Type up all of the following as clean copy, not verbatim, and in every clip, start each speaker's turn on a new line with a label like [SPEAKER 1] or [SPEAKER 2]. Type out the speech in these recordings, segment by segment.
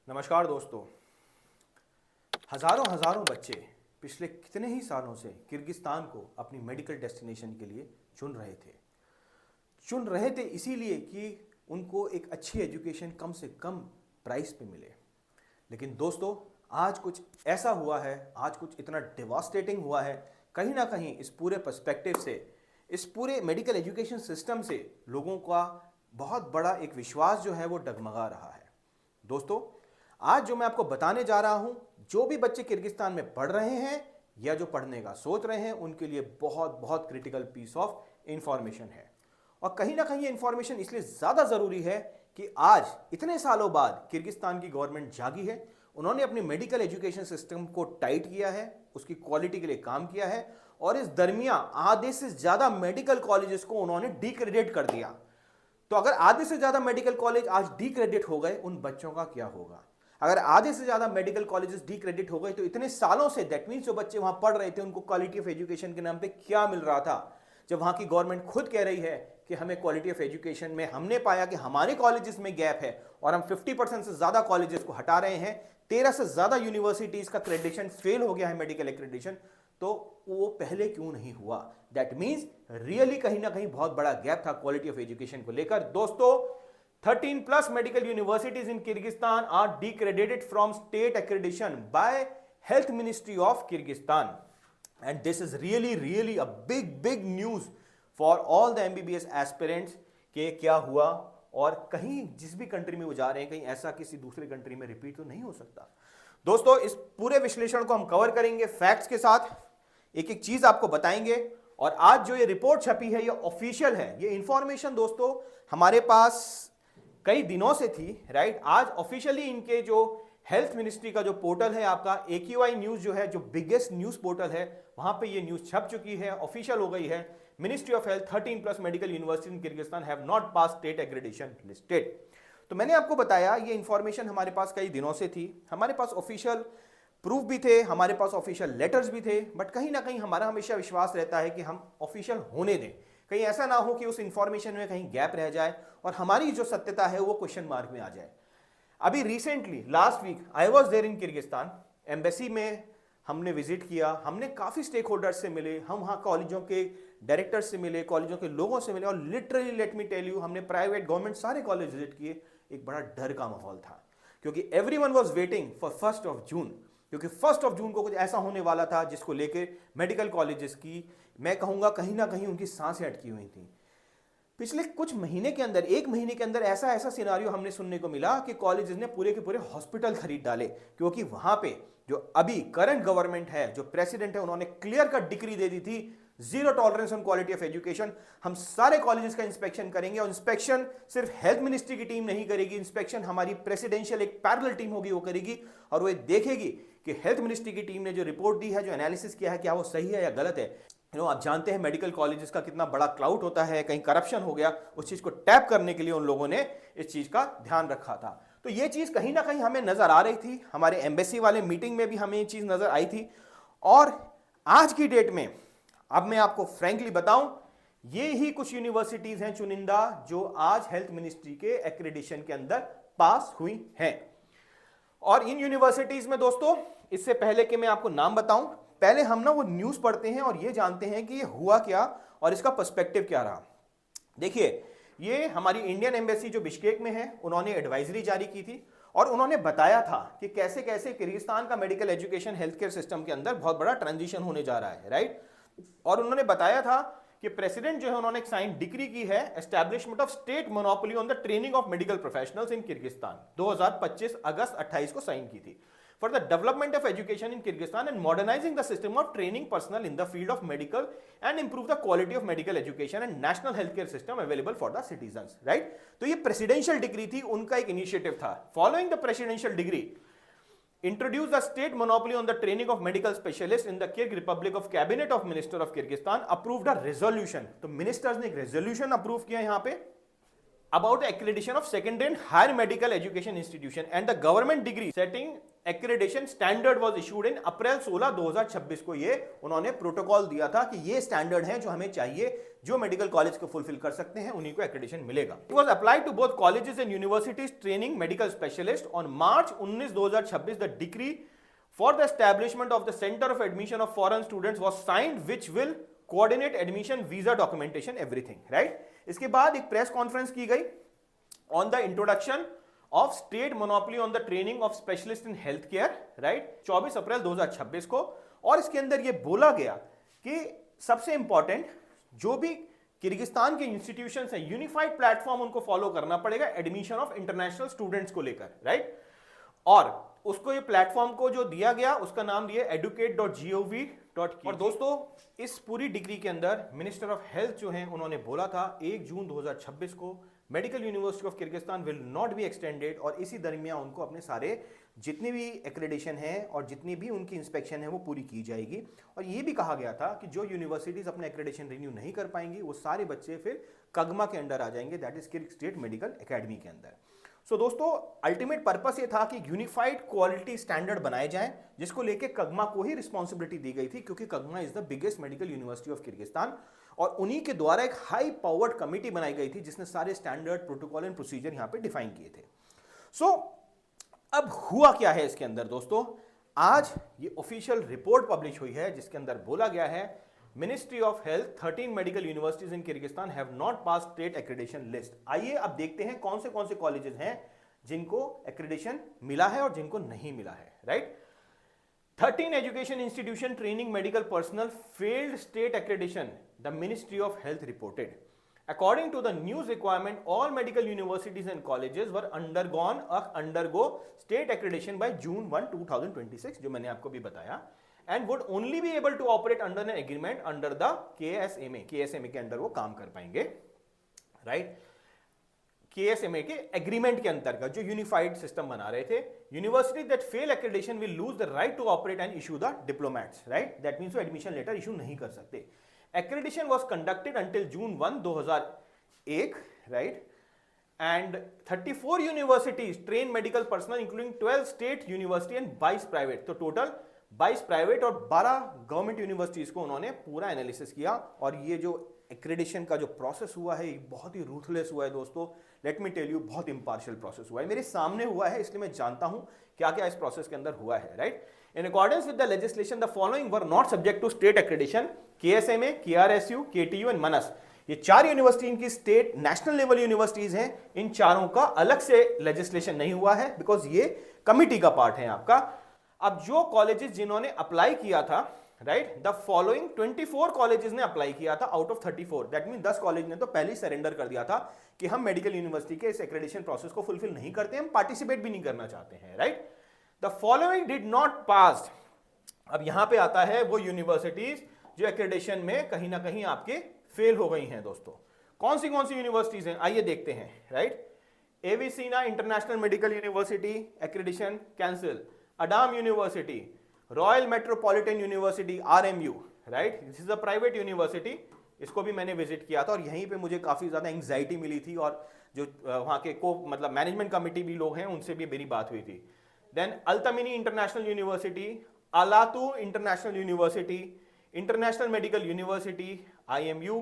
[SPEAKER 1] नमस्कार दोस्तों। हजारों हजारों बच्चे पिछले कितने ही सालों से किर्गिस्तान को अपनी मेडिकल डेस्टिनेशन के लिए चुन रहे थे इसीलिए कि उनको एक अच्छी एजुकेशन कम से कम प्राइस पे मिले। लेकिन दोस्तों, आज कुछ ऐसा हुआ है, आज कुछ इतना डिवास्टेटिंग हुआ है, कहीं ना कहीं इस पूरे पर्सपेक्टिव से, इस पूरे मेडिकल एजुकेशन सिस्टम से लोगों का बहुत बड़ा एक विश्वास जो है वो डगमगा रहा है। दोस्तों, आज जो मैं आपको बताने जा रहा हूं, जो भी बच्चे किर्गिस्तान में पढ़ रहे हैं या जो पढ़ने का सोच रहे हैं, उनके लिए बहुत बहुत क्रिटिकल पीस ऑफ इंफॉर्मेशन है। और कहीं ना कहीं ये इंफॉर्मेशन इसलिए ज्यादा जरूरी है कि आज इतने सालों बाद किर्गिस्तान की गवर्नमेंट जागी है। उन्होंने अपनी मेडिकल एजुकेशन सिस्टम को टाइट किया है, उसकी क्वालिटी के लिए काम किया है, और इस दरमियान आधे से ज्यादा मेडिकल कॉलेजेस को उन्होंने डिक्रेडिट कर दिया। तो अगर आधे से ज्यादा मेडिकल कॉलेज आज डिक्रेडिट हो गए, उन बच्चों का क्या होगा? अगर आधे से ज्यादा मेडिकल कॉलेजेस डिक्रेडिट हो गए तो इतने सालों से दैट मींस जो बच्चे वहां पढ़ रहे थे उनको क्वालिटी ऑफ एजुकेशन के नाम पे क्या मिल रहा था? जब वहां की गवर्नमेंट खुद कह रही है कि हमें क्वालिटी ऑफ एजुकेशन में हमने पाया कि हमारे कॉलेजेस में गैप है और हम 50% से ज्यादा कॉलेजेस को हटा रहे हैं, 13 से ज्यादा यूनिवर्सिटीज का क्रेडिशन फेल हो गया है, मेडिकल एक्रेडिशन, तो वो पहले क्यों नहीं हुआ? दैट मींस रियली कहीं ना कहीं बहुत बड़ा गैप था क्वालिटी ऑफ एजुकेशन को लेकर। दोस्तों, 13 plus medical universities in Kyrgyzstan are decredited from state accreditation by Health Ministry of Kyrgyzstan, and this is really a big news for all the MBBS aspirants कि क्या हुआ और कहीं जिस भी कंट्री में वो जा रहे हैं कहीं ऐसा किसी दूसरे कंट्री में रिपीट तो नहीं हो सकता। दोस्तों, इस पूरे विश्लेषण को हम कवर करेंगे फैक्ट्स के साथ, एक एक चीज आपको बताएंगे। और आज जो ये रिपोर्ट छपी है ये ऑफिशियल है, ये इंफॉर्मेशन दोस्तों हमारे पास कई दिनों से थी, राइट। आज ऑफिशियली इनके जो हेल्थ मिनिस्ट्री का जो पोर्टल है आपका AQI न्यूज जो है, जो बिगेस्ट न्यूज पोर्टल है, वहां पे ये न्यूज छप चुकी है, ऑफिशियल हो गई है। Ministry of health 13 plus medical university in Kyrgyzstan have not pass state accreditation listed. तो मैंने आपको बताया ये इंफॉर्मेशन हमारे पास कई दिनों से थी, हमारे पास ऑफिशियल प्रूफ भी थे, हमारे पास ऑफिशियल लेटर्स भी थे, बट कहीं ना कहीं हमारा हमेशा विश्वास रहता है कि हम ऑफिशियल होने दें, कहीं ऐसा ना हो कि उस इंफॉर्मेशन में कहीं गैप रह जाए और हमारी जो सत्यता है वो क्वेश्चन मार्क में आ जाए। अभी recently last week I was there in Kyrgyzstan, embassy में हमने विजिट किया, हमने काफी स्टेक होल्डर्स से मिले, हम वहाँ कॉलेजों के डायरेक्टर्स से मिले, कॉलेजों के लोगों से मिले, और literally let me tell you, हमने प्राइवेट गवर्नमेंट सारे कॉलेज विजिट किए। एक बड़ा डर का माहौल था क्योंकि everyone was waiting for 1 June, क्योंकि 1 जून को कुछ ऐसा होने वाला था जिसको लेके मेडिकल कॉलेजेस की, मैं कहूंगा कहीं ना कहीं उनकी सांसें अटकी हुई थी। पिछले कुछ महीने के अंदर, 1 महीने के अंदर ऐसा सिनारियो हमने सुनने को मिला कि कॉलेजेस ने पूरे के पूरे हॉस्पिटल खरीद डाले, क्योंकि वहां पे जो अभी करंट गवर्नमेंट है, जो प्रेसिडेंट है, उन्होंने क्लियर कट डिक्री दे दी थी, zero tolerance on quality of education. हम सारे कॉलेजेस का इंस्पेक्शन करेंगे, और इंस्पेक्शन सिर्फ हेल्थ मिनिस्ट्री की टीम नहीं करेगी, इंस्पेक्शन हमारी प्रेसिडेंशियल एक पैरेलल टीम होगी, वो करेगी, और वो देखेगी कि हेल्थ मिनिस्ट्री की टीम ने जो रिपोर्ट दी है, जो एनालिसिस किया है, क्या वो सही है या गलत है। आप जानते हैं मेडिकल कॉलेजेस का कितना बड़ा क्लाउड होता है, कहीं करप्शन हो गया, उस चीज को टैप करने के लिए उन लोगों ने इस चीज का ध्यान रखा था। तो ये चीज कहीं ना कहीं हमें नजर आ रही थी, हमारे एम्बेसी वाले मीटिंग में भी हमें ये चीज नजर आई थी। और आज की डेट में, अब मैं आपको फ्रैंकली बताऊं, ये ही कुछ यूनिवर्सिटीज हैं चुनिंदा जो आज हेल्थ मिनिस्ट्री के एक्रेडिटेशन के अंदर पास हुई हैं। और इन यूनिवर्सिटीज में दोस्तों, इससे पहले कि मैं आपको नाम बताऊं, पहले हम ना वो न्यूज पढ़ते हैं और ये जानते हैं कि ये हुआ क्या और इसका पर्सपेक्टिव क्या रहा। देखिए, ये हमारी इंडियन एम्बेसी जो बिश्केक में है, उन्होंने एडवाइजरी जारी की थी और उन्होंने बताया था कि कैसे कैसे किर्गिस्तान का medical education health care system के अंदर बहुत बड़ा ट्रांजिशन होने जा रहा है, राइट। और उन्होंने बताया था कि प्रेसिडेंट जो है, उन्होंने एक साइन डिक्री की है, establishment of state monopoly on the training of medical professionals in Kyrgyzstan, 2025 अगस्त 28 को साइन की थी, for the development of education in Kyrgyzstan and modernizing the system of training personnel in the field of medical and improve the quality of medical education and national healthcare system available for the citizens, right? तो ये presidential degree थी, उनका एक initiative था। Following the presidential degree, introduce the state monopoly on the training of medical specialists in the Kyrgyz Republic of Cabinet of Minister of Kyrgyzstan approved a resolution। तो ministers ने एक resolution approve किया यहाँ पे, about the accreditation of secondary and higher medical education institution and the government degree setting accreditation standard was issued in अप्रैल 16 2026 को ये उन्होंने protocol दिया था कि ये स्टैंडर्ड है जो हमें चाहिए, जो मेडिकल कॉलेज को फुलफिल कर सकते हैं उन्हीं को accreditation मिलेगा. It was applied to both colleges and universities training medical specialists on March 19 2026. The decree for the establishment of the Center of Admission of Foreign Students was signed, which will coordinate admission, visa documentation, everything, right? इसके बाद एक press conference की गई on the introduction of state monopoly on the training of specialist in health care, right, 24 अप्रैल 2026 को. और इसके अंदर यह बोला गया कि सबसे इंपॉर्टेंट जो भी किर्गिस्तान के इंस्टीट्यूशंस हैं, यूनिफाइड प्लेटफॉर्म उनको फॉलो करना पड़ेगा एडमिशन ऑफ इंटरनेशनल स्टूडेंट्स को लेकर, राइट. और उसको ये प्लेटफॉर्म को जो दिया गया उसका नाम दिया educate.gov.kg. और दोस्तों इस पूरी डिग्री के अंदर मिनिस्टर ऑफ हेल्थ जो हैं उन्होंने बोला था 1 जून 2026 को medical university of Kyrgyzstan will not be extended, और इसी दरमियान उनको अपने सारे जितनी भी एक्रेडिशन है और जितनी भी उनकी इंस्पेक्शन है वो पूरी की जाएगी. और ये भी कहा गया था कि जो यूनिवर्सिटीज अपने एक्रेडिशन रिन्यू नहीं कर पाएंगी वो सारे बच्चे फिर कगमा के अंडर आ जाएंगे, that is किर्ग state medical academy के अंदर. सो दोस्तों अल्टीमेट पर्पस ये था कि यूनिफाइड क्वालिटी स्टैंडर्ड बनाए जाएं, जिसको लेके कगमा को ही रिस्पॉन्सिबिलिटी दी गई थी, क्योंकि KGMA is the biggest medical university of Kyrgyzstan. और उन्हीं के द्वारा एक हाई पावर्ड कमिटी बनाई गई थी जिसने सारे स्टैंडर्ड, प्रोटोकॉल एंड प्रोसीजर यहां पे डिफाइन किए थे. सो अब हुआ क्या है इसके अंदर दोस्तों, आज ये ऑफिशियल रिपोर्ट पब्लिश हुई है जिसके अंदर बोला गया है ministry of health 13 medical universities in Kyrgyzstan have not pass state accreditation list. आइए अब देखते हैं कौन से कॉलेजेस हैं जिनको एक्रेडिशन मिला है और जिनको नहीं मिला है, right. 13 education institution training medical personnel failed state accreditation, the Ministry of Health reported. According to the news requirement, all medical universities and colleges were undergo state accreditation by June 1, 2026, जो मैंने आपको भी बताया, and would only be able to operate under an agreement under the KSMA. KSMA के अंदर वो काम कर पाएंगे, right? KSMA के एग्रीमेंट के अंतर्गत जो यूनिफाइड सिस्टम बना रहे थे. University that fail accreditation will lose the right to operate and issue the diplomats, right. That means वो एडमिशन लेटर इशू नहीं कर सकते. Accreditation was conducted until June 1, 2001, right. And 34 universities train medical personnel including 12 state university and 22 private. तो total 22 private और 12 government universities को उन्होंने पूरा analysis किया. और ये जो एक्रेडिशन का जो प्रोसेस हुआ है बहुत ही रूथलेस हुआ है दोस्तों. लेट मी टेल यू, बहुत इंपार्शियल प्रोसेस हुआ है, मेरे सामने हुआ है, इसलिए मैं जानता हूं क्या क्या इस प्रोसेस के अंदर हुआ है, right. In accordance with the legislation the following were not subject to state accreditation: KSMA, KRSU, KTU and Manas. ये 4 यूनिवर्सिटी इनकी स्टेट नेशनल लेवल यूनिवर्सिटीज हैं. इन चारों का अलग से लेजिस्लेशन नहीं हुआ है बिकॉज ये कमिटी का पार्ट है आपका. अब जो कॉलेजेस जिन्होंने अप्लाई किया था, राइट, द फॉलोइंग 24 कॉलेजेस ने अप्लाई किया था out of 34. That mean 10 college ने तो पहले ही सरेंडर कर दिया था कि हम मेडिकल यूनिवर्सिटी के इस एक्रेडिशन प्रोसेस को फुलफिल नहीं करते, हम पार्टिसिपेट भी नहीं करना चाहते हैं, right. The following did not pass. अब यहां पे आता है वो यूनिवर्सिटीज जो एक्रेडिशन में कहीं ना कहीं आपके फेल हो गई हैं दोस्तों. कौन सी यूनिवर्सिटीज हैं आइए देखते हैं, right. Avicenna international medical university accreditation cancel. Adam university, royal metropolitan university RMU, right, this is a private university. इसको भी मैंने विजिट किया था और यहीं पे मुझे काफी ज्यादा एंग्जाइटी मिली थी और जो वहां के मतलब मैनेजमेंट कमिटी भी लोग हैं उनसे भी मेरी बात हुई थी. देन अल्तमिनी international university, Alatoo international university, international medical university IMU,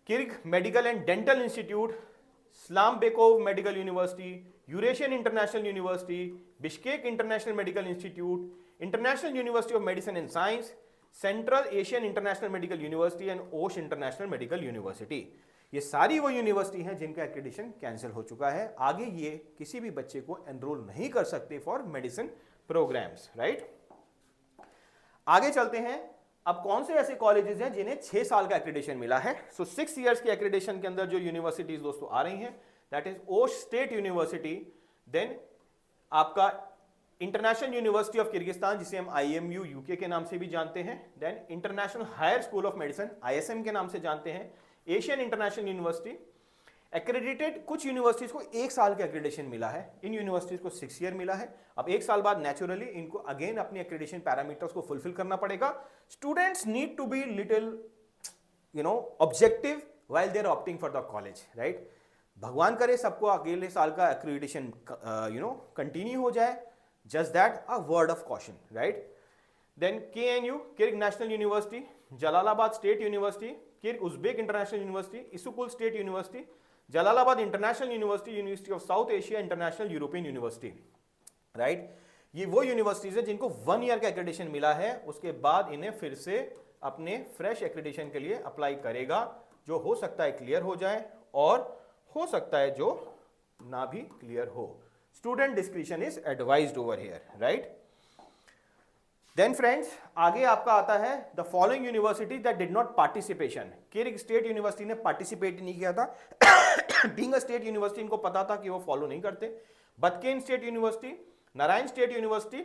[SPEAKER 1] Kyrgyz medical and dental institute, Salymbekov medical university, Eurasian international university, Bishkek international medical institute, international university of medicine and science, central Asian international medical university and Osh international medical university. ये सारी वो university हैं जिनका accreditation cancel हो चुका है. आगे ये किसी भी बच्चे को एनरोल नहीं कर सकते फॉर मेडिसिन प्रोग्राम्स, राइट. आगे चलते हैं. अब कौन से ऐसे कॉलेजेस हैं जिन्हें 6 साल का एक्रेडिशन मिला है. सो 6 इयर्स के एक्रेडिशन के अंदर जो यूनिवर्सिटीज दोस्तों आ रही हैं, that is Osh state university, then आपका इंटरनेशनल यूनिवर्सिटी ऑफ किर्गिस्तान जिसे हम IMU UK के नाम से भी जानते हैं, then international higher school of medicine ISM के नाम से जानते हैं, एशियन इंटरनेशनल यूनिवर्सिटी. एक्रेडिटेड कुछ यूनिवर्सिटीज को 1 साल का एक्रेडिशन मिला है, इन यूनिवर्सिटीज को 6 ईयर मिला है. अब 1 साल बाद नेचुरली इनको अगेन अपनी एक्रेडिशन पैरामीटर्स को फुलफिल करना पड़ेगा. Students need to be little objective while they are opting for the college, right. भगवान करे सबको अगले साल का एक्रेडिटेशन कंटिन्यू हो जाए, just that a word of caution, right. Then KNU, Kyrgyz national university, Jalalabad state university, Kyrgyz Uzbek international university, Issykkul state university, Jalalabad international university, university of South Asia, international European university, right. ये वो universities है जिनको 1 year का accreditation मिला है, उसके बाद इन्हें फिर से अपने फ्रेश एक्रेडिटेशन के लिए अप्लाई करेगा, जो हो सकता है क्लियर हो जाए और हो सकता है जो ना भी क्लियर हो। Student discretion is advised over here, right. Then friends, आगे आपका आता है the following university that did not participation. Kyrgyz state university ने पार्टिसिपेट नहीं किया था। बीइंग अ स्टेट यूनिवर्सिटी, इनको पता था कि वो फॉलो नहीं करते। Batken state university, Naryn state university,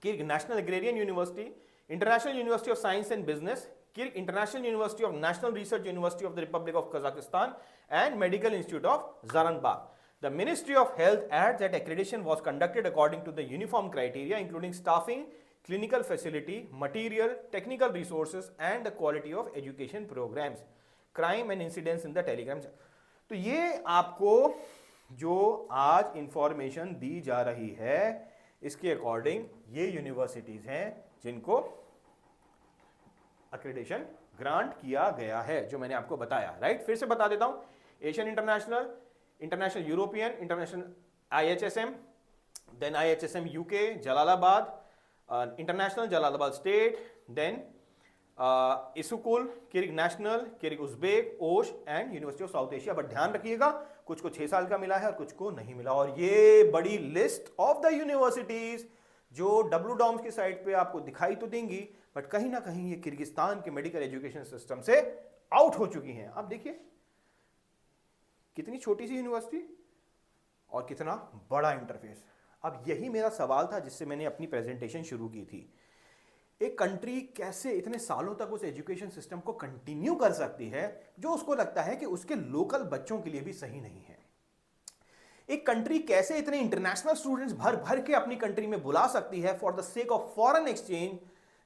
[SPEAKER 1] Kyrgyz national agrarian university, international university of science and business, Kyrgyz international university of national research university of the republic of Kazakhstan and medical institute of Zaranbagh. The Ministry of Health adds that accreditation was conducted according to the uniform criteria, including staffing, clinical facility, material, technical resources, and the quality of education programs, crime and incidents in the Telegram. तो ये आपको जो आज information दी जा रही है, इसके according ये यूनिवर्सिटीज हैं जिनको एक्रेडिटेशन ग्रांट किया गया है, जो मैंने आपको बताया, राइट। फिर से बता देता हूं, Asian international, international European, international IHSM, then IHSM UK, Jalalabad international, Jalalabad state, then Issyk Kul, Kyrgyz national, Kyrgyz Uzbek, Osh and university of South Asia. But ध्यान रखिएगा, कुछ को 6 साल का मिला है और कुछ को नहीं मिला। और ये बड़ी लिस्ट ऑफ द यूनिवर्सिटीज जो WDOMS की साइट पे आपको दिखाई तो देंगी, बट कहीं ना कहीं ये किर्गिस्तान के मेडिकल एजुकेशन सिस्टम से आउट हो चुकी हैं। अब देखिए कितनी छोटी सी यूनिवर्सिटी और कितना बड़ा इंटरफेस। अब यही मेरा सवाल था जिससे मैंने अपनी प्रेजेंटेशन शुरू की थी। एक कंट्री कैसे इतने सालों तक उस एजुकेशन सिस्टम को कंटिन्यू कर सकती है जो उसको लगता है कि उसके लोकल बच्चों के लिए भी सही नहीं है। एक कंट्री कैसे इतने इंटरनेशनल स्टूडेंट्स भर भर के अपनी कंट्री में बुला सकती है for the sake of foreign exchange,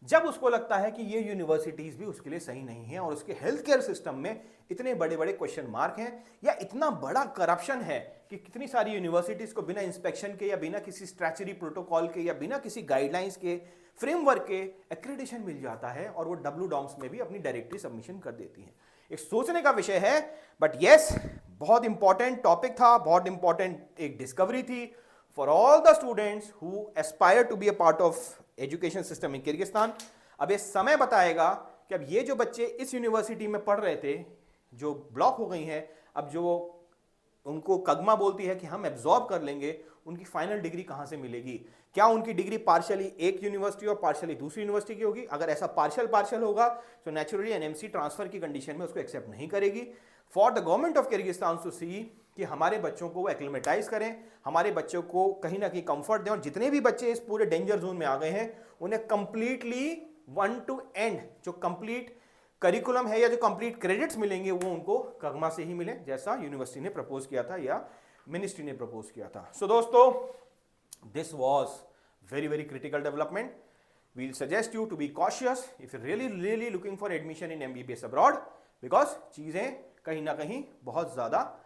[SPEAKER 1] जब उसको लगता है कि ये यूनिवर्सिटीज भी उसके लिए सही नहीं है और उसके हेल्थ केयर सिस्टम में इतने बड़े बड़े क्वेश्चन मार्क हैं, या इतना बड़ा करप्शन है कि कितनी सारी यूनिवर्सिटीज को बिना इंस्पेक्शन के या बिना किसी स्ट्रैचरी प्रोटोकॉल के या बिना किसी गाइडलाइंस के, फ्रेमवर्क के एक्रेडिटेशन मिल जाता है और वो WDOMS में भी अपनी डायरेक्टरी सबमिशन कर देती हैं। एक सोचने का विषय है, बट यस, बहुत इंपॉर्टेंट टॉपिक था, बहुत इंपॉर्टेंट एक डिस्कवरी थी for all the students who aspire to be a part of education system in Kyrgyzstan. अब ये समय बताएगा कि अब ये जो बच्चे इस यूनिवर्सिटी में पढ़ रहे थे, जो ब्लॉक हो गई हैं, अब जो उनको कगमा बोलती है कि हम एब्जॉर्ब कर लेंगे, उनकी फाइनल डिग्री कहां से मिलेगी? क्या उनकी डिग्री पार्शियली एक यूनिवर्सिटी और पार्शियली दूसरी यूनिवर्सिटी की होगी? अगर ऐसा पार्शियल होगा तो नेचुरली NMC ट्रांसफर की कंडीशन में उसको एक्सेप्ट नहीं करेगी। For the government of Kyrgyzstan to see कि हमारे बच्चों को वो एक्लिमेटाइज करें, हमारे बच्चों को कहीं ना कहीं कंफर्ट दें, और जितने भी बच्चे इस पूरे डेंजर जोन में आ गए हैं उन्हें कंप्लीटली वन टू एंड जो कंप्लीट करिकुलम है या जो कंप्लीट क्रेडिट्स मिलेंगे वो उनको कगमा से ही मिले, जैसा यूनिवर्सिटी ने प्रपोज किया था या मिनिस्ट्री ने प्रपोज किया था। सो दोस्तों, this was very very critical development. We'll suggest you to be cautious if you really looking for admission in MBBS abroad, because चीजें कहीं ना कहीं बहुत ज्यादा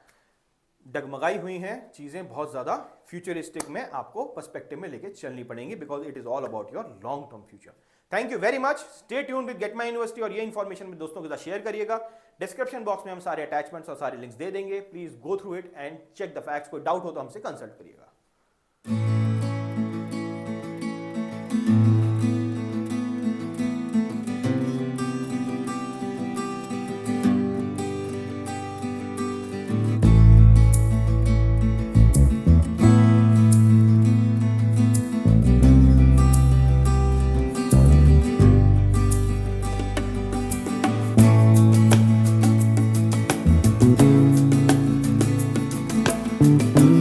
[SPEAKER 1] डगमगाई हुई हैं, चीजें बहुत ज्यादा फ्यूचरिस्टिक में आपको पर्सपेक्टिव में लेके चलनी पड़ेंगी, because it is all about your long term future. Thank you very much. Stay tune with get my university, और ये इन्फॉर्मेशन में दोस्तों के साथ शेयर करिएगा। डिस्क्रिप्शन बॉक्स में हम सारे अटैचमेंट्स और सारे लिंक्स दे देंगे, please go through it and check the facts. कोई डाउट हो तो हमसे कंसल्ट करिएगा।
[SPEAKER 2] Thank you.